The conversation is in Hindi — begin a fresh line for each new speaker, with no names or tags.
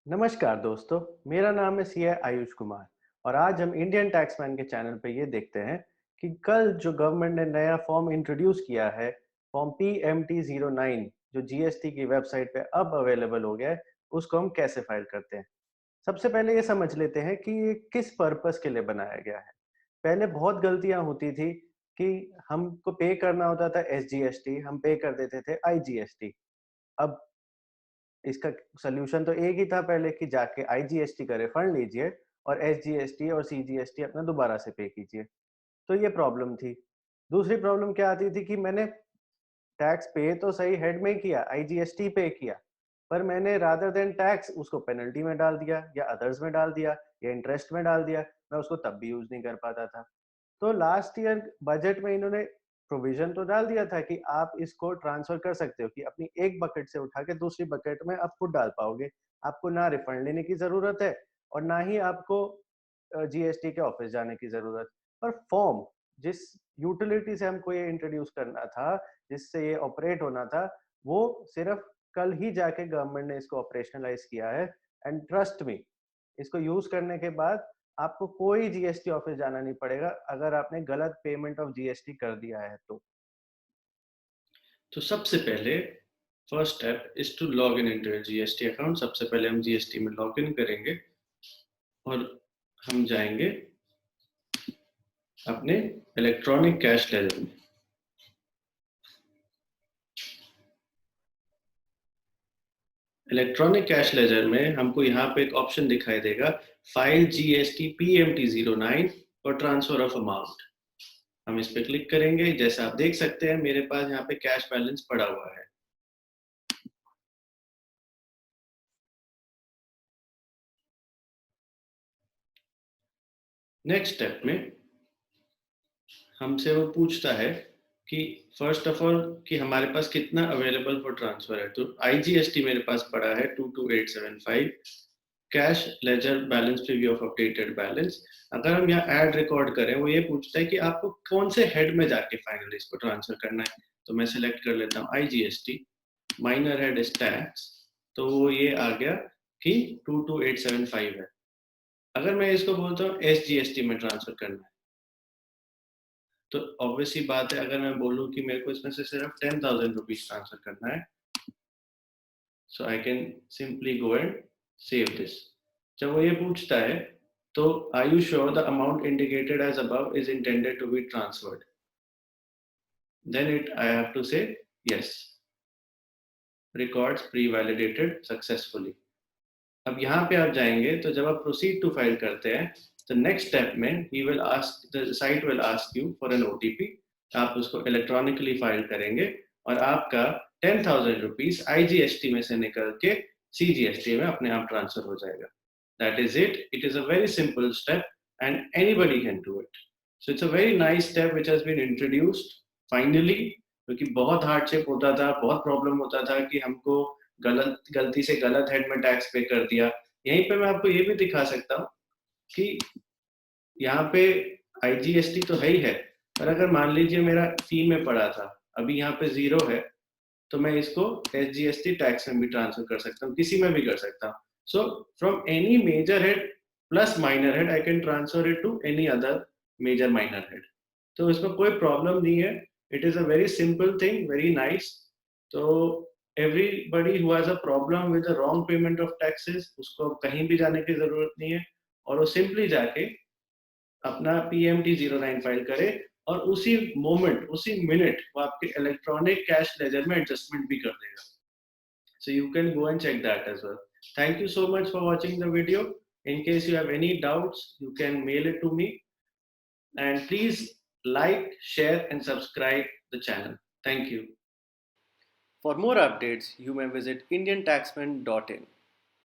नमस्कार दोस्तों, मेरा नाम है सीए आयुष कुमार और आज हम इंडियन टैक्समैन के चैनल पे ये देखते हैं कि कल जो गवर्नमेंट ने नया फॉर्म इंट्रोड्यूस किया है, फॉर्म PMT09 जो जीएसटी की वेबसाइट पे अब अवेलेबल हो गया है, उसको हम कैसे फाइल करते हैं। सबसे पहले ये समझ लेते हैं कि ये किस पर्पस के लिए बनाया गया है। पहले बहुत गलतियां होती थी कि हमको पे करना होता था SGST, हम पे कर देते थे IGST। अब इसका सॉल्यूशन तो एक ही था पहले कि जाके आईजीएसटी का रिफंड लीजिए और एसजीएसटी और सीजीएसटी अपना दोबारा से पे कीजिए। तो ये प्रॉब्लम थी। दूसरी प्रॉब्लम क्या आती थी कि मैंने टैक्स पे तो सही हेड में किया, आईजीएसटी पे किया, पर मैंने रादर देन टैक्स उसको पेनल्टी में डाल दिया या अदर्स में डाल दिया या इंटरेस्ट में डाल दिया। मैं उसको तब भी यूज नहीं कर पाता था। तो लास्ट ईयर बजट में इन्होंने प्रोविजन तो डाल दिया था कि आप इसको ट्रांसफर कर सकते हो कि अपनी एक बकेट से उठा के दूसरी बकेट में आप खुद डाल पाओगे। आपको ना रिफंड लेने की जरूरत है और ना ही आपको जीएसटी के ऑफिस जाने की जरूरत। पर फॉर्म जिस यूटिलिटी से हमको ये इंट्रोड्यूस करना था, जिससे ये ऑपरेट होना था, वो सिर्फ कल ही जाके गवर्नमेंट ने इसको ऑपरेशनलाइज किया है। एंड ट्रस्ट मी, इसको यूज करने के बाद आपको कोई जीएसटी ऑफिस जाना नहीं पड़ेगा अगर आपने गलत पेमेंट ऑफ जीएसटी कर दिया है तो।
तो सबसे पहले first step is to log in into GST account. सबसे पहले हम जीएसटी में लॉग इन करेंगे और हम जाएंगे अपने इलेक्ट्रॉनिक कैश लेजर में। इलेक्ट्रॉनिक कैश लेजर में हमको यहाँ पे एक ऑप्शन दिखाई देगा, फाइल जीएसटी PMT09 और ट्रांसफर ऑफ अमाउंट। हम इस पे क्लिक करेंगे। जैसे आप देख सकते हैं मेरे पास यहाँ पे कैश बैलेंस पड़ा हुआ है। नेक्स्ट स्टेप में हमसे वो पूछता है कि फर्स्ट ऑफ ऑल कि हमारे पास कितना अवेलेबल फॉर ट्रांसफर है। तो आईजीएसटी मेरे पास पड़ा है 22875। Cash ledger balance preview of updated balance. अगर हम यहाँ ऐड रिकॉर्ड करें, वो ये पूछता है कि आपको कौन से हेड में जाके फाइनली इसको ट्रांसफर करना है। तो मैं सिलेक्ट कर लेता हूँ IGST, minor head is tax. तो वो ये आ गया कि 22875 है। अगर मैं इसको बोलता हूँ एसजीएसटी में ट्रांसफर करना है, तो ऑब्वियस सी बात है, अगर मैं बोलूं कि मेरे को इसमें से सिर्फ 10,000 रुपीज ट्रांसफर करना है, so I can simply go and save this. जब वो ये पूछता है तो are you sure the amount indicated as above is intended to be transferred, then it I have to say yes, records pre validated successfully. अब यहाँ पे आप जाएंगे तो जब आप प्रोसीड टू फाइल करते हैं तो नेक्स्ट स्टेप में ही will ask, the site will ask you for an OTP. आप उसको इलेक्ट्रॉनिकली फाइल करेंगे और आपका 10,000 रुपीज आईजीएसटी में से निकल के सीजीएसटी में अपने आप ट्रांसफर हो जाएगा। That is it. It is a very simple step and anybody can do it. So it's a very nice step which has been introduced finally, क्योंकि बहुत हार्डशिप होता था, बहुत प्रॉब्लम होता था कि हमको गलती से गलत हेड में टैक्स पे कर दिया। यहीं पे मैं आपको ये भी दिखा सकता हूँ कि यहाँ पे आईजीएसटी तो है ही है, पर अगर मान लीजिए मेरा सी में पड़ा था, अभी यहाँ पे 0 है, तो मैं इसको एसजीएसटी टैक्स में भी ट्रांसफर कर सकता हूँ, किसी में भी कर सकता हूँ। So from any major head plus minor head I can transfer it to any other major minor head. तो इसमें कोई प्रॉब्लम नहीं है। It is a very simple thing, very nice. तो everybody who has a problem with the wrong payment of taxes, उसको कहीं भी जाने की जरूरत नहीं है, और वो सिंपली जाके अपना PMT09 फाइल करे और उसी मोमेंट, उसी मिनट वो आपके इलेक्ट्रॉनिक कैश लेजर में एडजस्टमेंट भी कर देगा। So you can go and check that as well. Thank you so much for watching the video. In case you have any doubts, you can mail it to me. And please like, share and subscribe the channel. Thank you.
For more updates, you may visit indiantaxman.in.